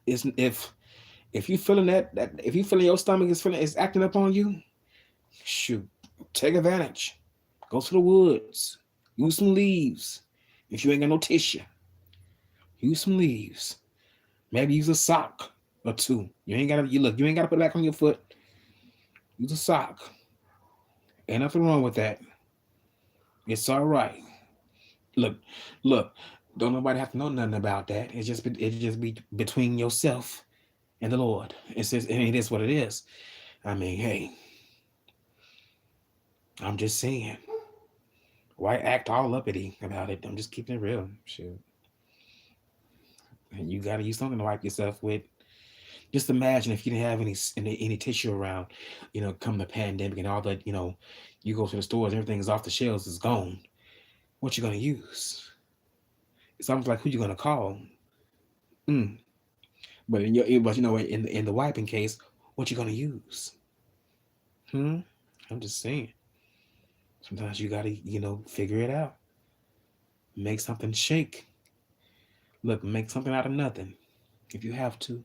if you feeling that if you feeling your stomach is acting up on you, shoot, take advantage. Go to the woods, use some leaves. If you ain't got no tissue, use some leaves. Maybe use a sock or two. You ain't gotta put it back on your foot. Use a sock. Ain't nothing wrong with that. It's all right. Look, look. Don't nobody have to know nothing about that. It just be between yourself and the Lord. It is what it is. I mean, hey, I'm just saying. Why act all uppity about it? I'm just keeping it real. Shit. And you gotta use something to wipe yourself with. Just imagine if you didn't have any tissue around, come the pandemic and all that, you go to the stores, everything's off the shelves, is gone. What you gonna use? It's almost like who you gonna call. Mm. But in the wiping case, what you gonna use? Hmm. I'm just saying. Sometimes you gotta, figure it out. Make something shake. Look, make something out of nothing if you have to.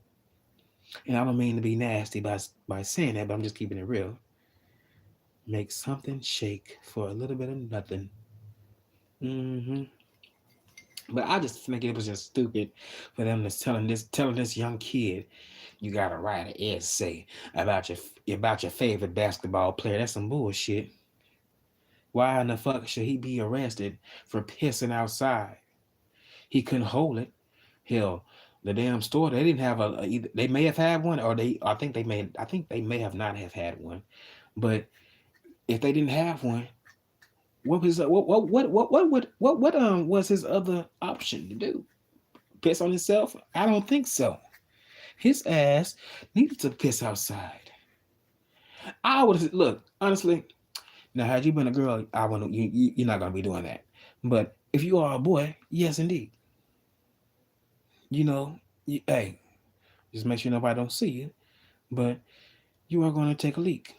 And I don't mean to be nasty by saying that, but I'm just keeping it real. Make something shake for a little bit of nothing. Hmm. But I just think it was just stupid for them to telling this young kid, you gotta write an essay about your favorite basketball player. That's some bullshit. Why in the fuck should he be arrested for pissing outside? He couldn't hold it. Hell, the damn store, they didn't have either, they may have had one, or I think they may have not have had one. But if they didn't have one, what was his other option to do? Piss on himself? I don't think so. His ass needed to piss outside. I would look honestly. Now, had you been a girl, I wouldn't. You're not gonna be doing that. But if you are a boy, yes, indeed. You know, hey, just make sure nobody don't see you. But you are gonna take a leak.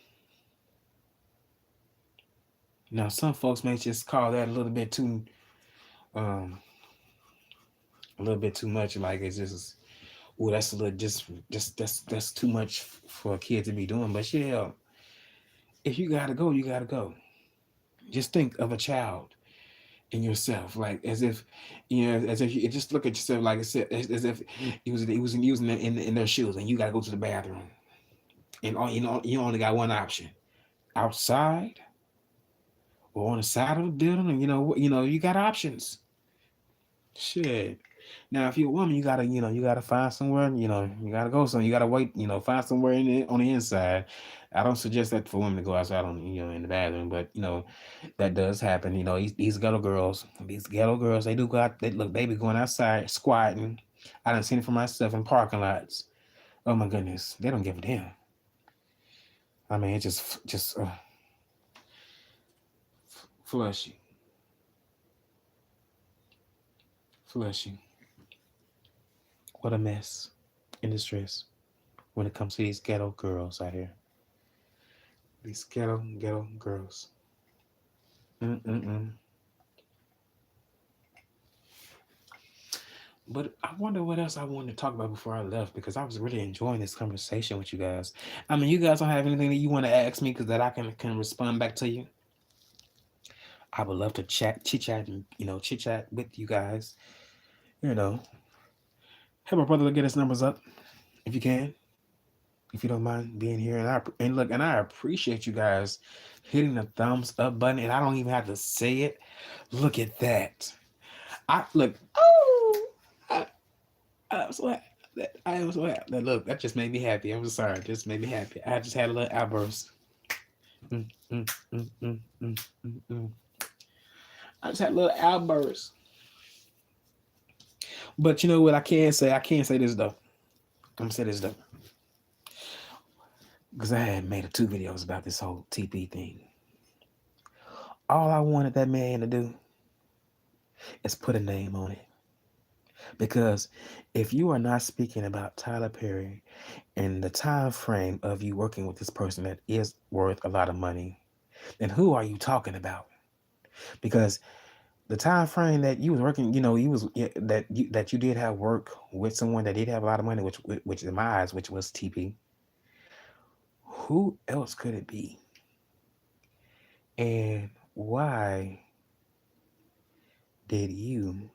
Now, some folks may just call that um, a little bit too much. Like it's just Oh, that's a little just that's too much for a kid to be doing. But yeah, if you gotta go, you gotta go. Just think of a child in yourself, like as if as if you just look at yourself like I said, as if he was using it in their shoes, and you gotta go to the bathroom, and you only got one option: outside or on the side of the building, and you got options. Shit. Now, if you're a woman, you gotta find somewhere. You gotta go somewhere. You gotta wait. Find somewhere on the inside. I don't suggest that for women to go outside in the bathroom, but that does happen. These ghetto girls, they do go out. They be going outside squatting. I done seen it for myself in parking lots. Oh my goodness, they don't give a damn. I mean, it just flushy, flushy. What a mess in distress when it comes to these ghetto girls out here. These ghetto girls. Mm-mm-mm. But I wonder what else I wanted to talk about before I left, because I was really enjoying this conversation with you guys. I mean, you guys don't have anything that you want to ask me because that I can respond back to you. I would love to chit chat, and chit chat with you guys. You know, have my brother get his numbers up if you can, if you don't mind being here. And I appreciate you guys hitting the thumbs up button, and I don't even have to say it. Look at that. I look. Oh, I'm so happy. I am so happy. Look, that just made me happy. I'm sorry. It just made me happy. I just had a little outburst. Mm, mm, mm, mm, mm, mm, mm. I just had a little outburst. But you know what I can say? I can't say this though. I'm gonna say this though. Because I had made 2 videos about this whole TP thing. All I wanted that man to do is put a name on it. Because if you are not speaking about Tyler Perry and the time frame of you working with this person that is worth a lot of money, then who are you talking about? Because the time frame that you was working, you was that you did have work with someone that did have a lot of money, which in my eyes, which was TP. Who else could it be? And why did you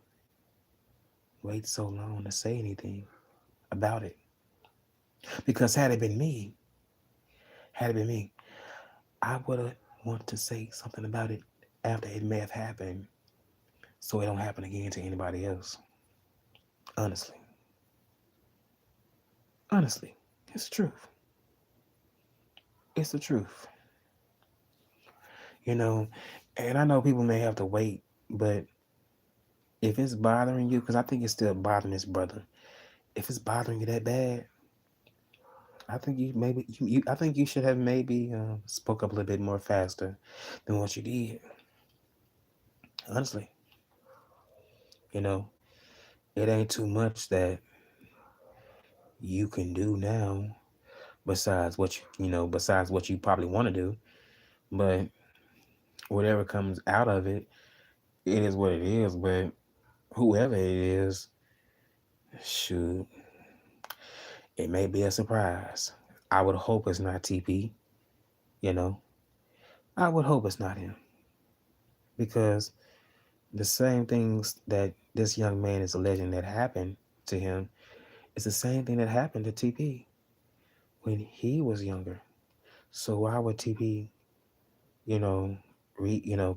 wait so long to say anything about it? Because had it been me, I would have wanted to say something about it after it may have happened, so it don't happen again to anybody else. Honestly, honestly, it's the truth. It's the truth. You know, and I know people may have to wait, but if it's bothering you, because I think it's still bothering this brother. If it's bothering you that bad, I think I think you should have maybe spoke up a little bit more faster than what you did. Honestly, you know, it ain't too much that you can do now besides what you probably want to do. But whatever comes out of it, it is what it is. But whoever it is, shoot, it may be a surprise. I would hope it's not TP, you know. I would hope it's not him. Because the same things that this young man is alleging that happened to him is the same thing that happened to TP when he was younger. So why would TP, you know,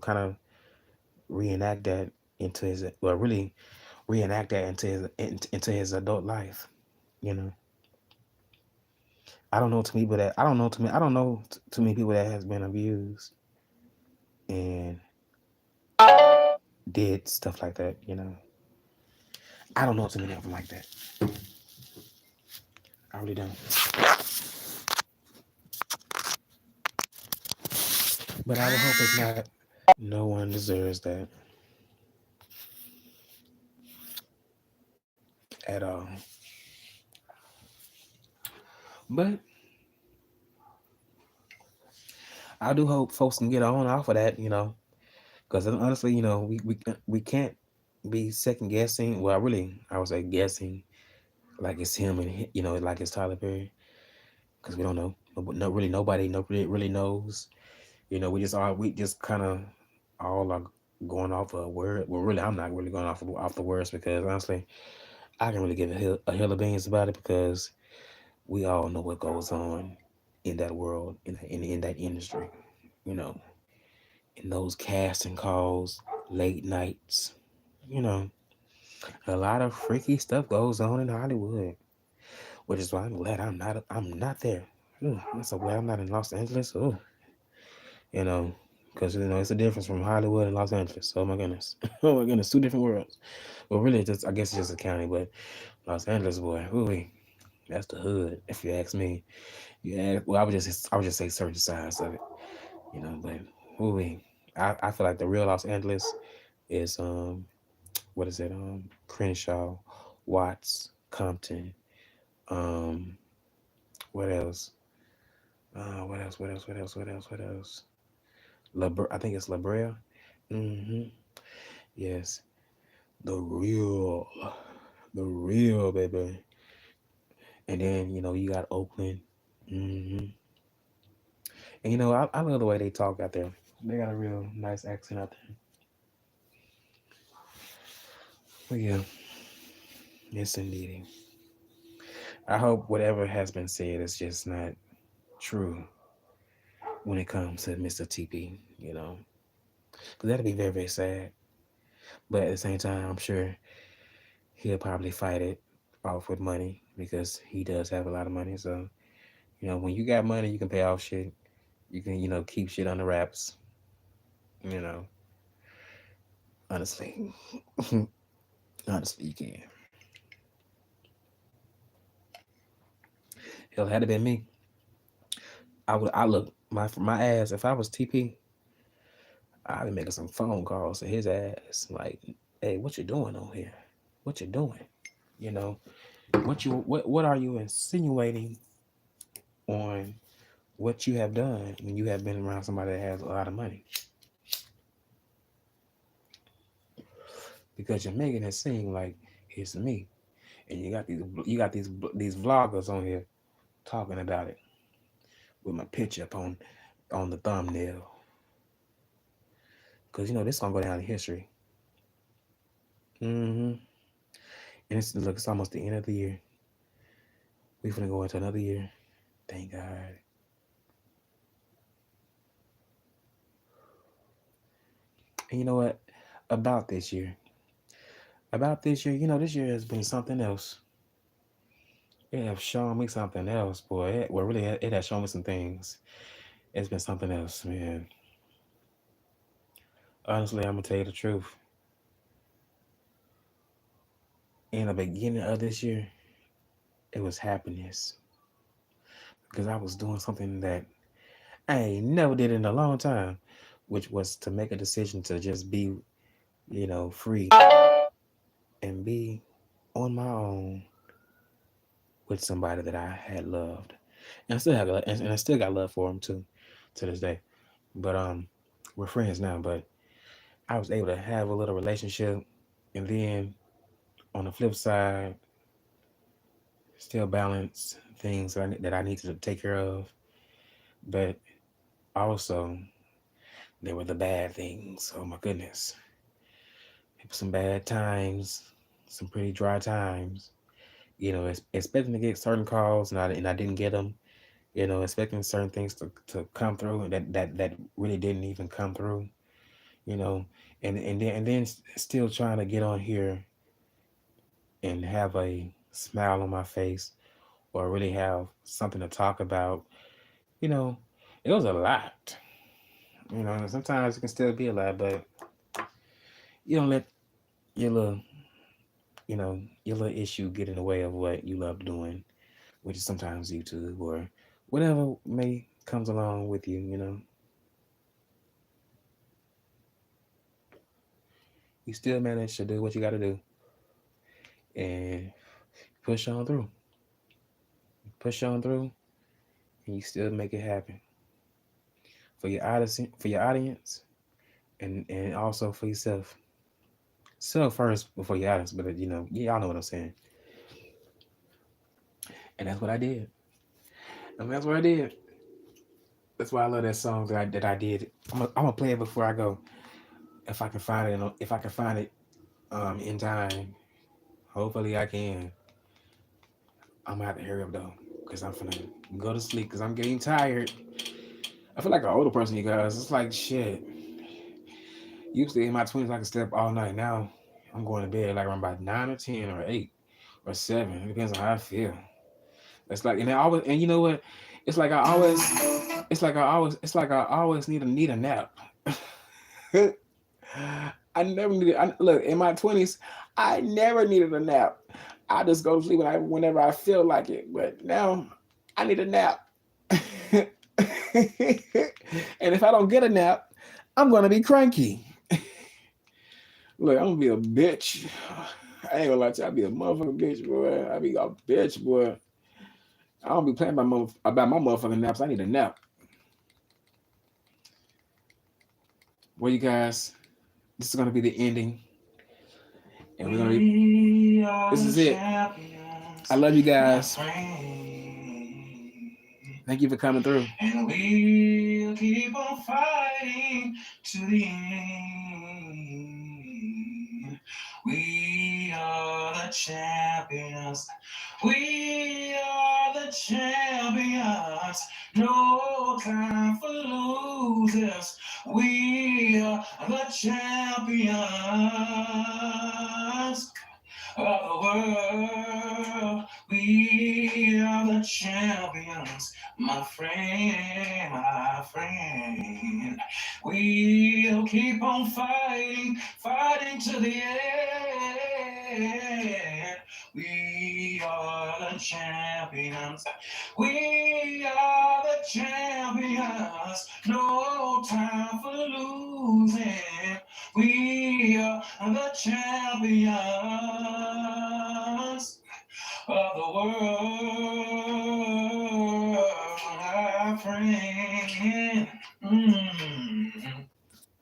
kind of reenact that into his, well, really reenact that into his adult life, you know? I don't know too many people that I don't know too many I don't know too many people that has been abused and did stuff like that, you know. I don't know too many of them like that. I really don't. But I would hope it's not. No one deserves that at all. But I do hope folks can get on off of that, because honestly, we can't be second guessing. Well, really, I would say guessing like it's him and like it's Tyler Perry, because we don't know. No, really nobody really knows. We just kind of all are going off a word. Well, really, I'm not really going off the words because honestly, I can really give a hill of beans about it because we all know what goes on in that world in that industry. You know, in those casting calls, late nights. You know, a lot of freaky stuff goes on in Hollywood, which is why I'm glad I'm not there. Ooh, I'm so glad I'm not in Los Angeles. Ooh, you know, because it's a difference from Hollywood and Los Angeles. Oh my goodness, oh my goodness, two different worlds. Well, really, I guess it's just a county, but Los Angeles, boy, ooh, that's the hood. If you ask me, well, I would just say certain sides of it, but ooh, I feel like the real Los Angeles is what is it Crenshaw, Watts, Compton, um, what else? What else? What else? What else? What else? What else? I think it's La Brea. Mm-hmm. Yes, the real, baby. And then you got Oakland. Mm-hmm. And I love the way they talk out there. They got a real nice accent out there. But yeah, yes indeed. I hope whatever has been said is just not true when it comes to Mr. TP. Because that'd be very very sad. But at the same time, I'm sure he'll probably fight it off with money because he does have a lot of money. So when you got money, you can pay off shit. You can keep shit under wraps. You know, honestly, honestly, you can. Hell, had it been me, I look my ass. If I was TP, I'd be making some phone calls to his ass. Like, hey, what you doing on here? What you doing? You know, what are you insinuating on what you have done when you have been around somebody that has a lot of money? Because you're making it seem like it's me, and you got these vloggers on here talking about it with my picture up on the thumbnail. Because this gonna go down in history. Mm-hmm. And it's almost the end of the year. We finna go into another year. Thank God. And you know what? About this year. About this year, this year has been something else. It has shown me something else, boy. Well, really, it has shown me some things. It's been something else, man. Honestly, I'm gonna tell you the truth. In the beginning of this year, it was happiness because I was doing something that I ain't never did in a long time, which was to make a decision to just be, free and be on my own with somebody that I had loved, and I still have, and I still got love for him too, to this day. But we're friends now. But I was able to have a little relationship, and then on the flip side, still balance things that I need to take care of, but also there were the bad things. Oh my goodness, some bad times, some pretty dry times. Expecting to get certain calls, and I didn't get them. Expecting certain things to come through that really didn't even come through. You know, and then still trying to get on here and have a smile on my face or really have something to talk about. You know, it was a lot. And sometimes it can still be a lot, but you don't let your little, your little issue get in the way of what you love doing, which is sometimes YouTube or whatever may comes along with you. You still manage to do what you got to do and push on through, push on through, and you still make it happen for your audience, and also for yourself. Self first before your audience, but y'all know what I'm saying. And that's what I did. And that's what I did. That's why I love that song that I did. I'm gonna play it before I go. If I can find it, if I can find it in time. Hopefully I can. I'm gonna have to hurry up though, cause I'm finna go to sleep, cause I'm getting tired. I feel like an older person, you guys. It's like shit. Usually in my 20s, I could stay up all night. Now I'm going to bed like around about 9 or 10 or 8 or 7. It depends on how I feel. It's like, and I always, and you know what? It's like I always, it's like I always need a nap. I never needed. Look, in my 20s, I never needed a nap. I just go to sleep whenever I feel like it. But now, I need a nap. And if I don't get a nap, I'm gonna be cranky. Look, I'm gonna be a bitch. I ain't gonna lie to you, I be a motherfucking bitch, boy. I be a bitch, boy. I don't be playing about my motherfucking naps. I need a nap. Well, you guys, this is gonna be the ending, and we're gonna be. This is it. I love you guys. Thank you for coming through. And we'll keep on fighting to the end. We are the champions. We are the champions. No time for losers. We are the champions of the world. We are the champions, my friend, my friend. We'll keep on fighting, fighting to the end. We are the champions. We are the champions. No time for losing.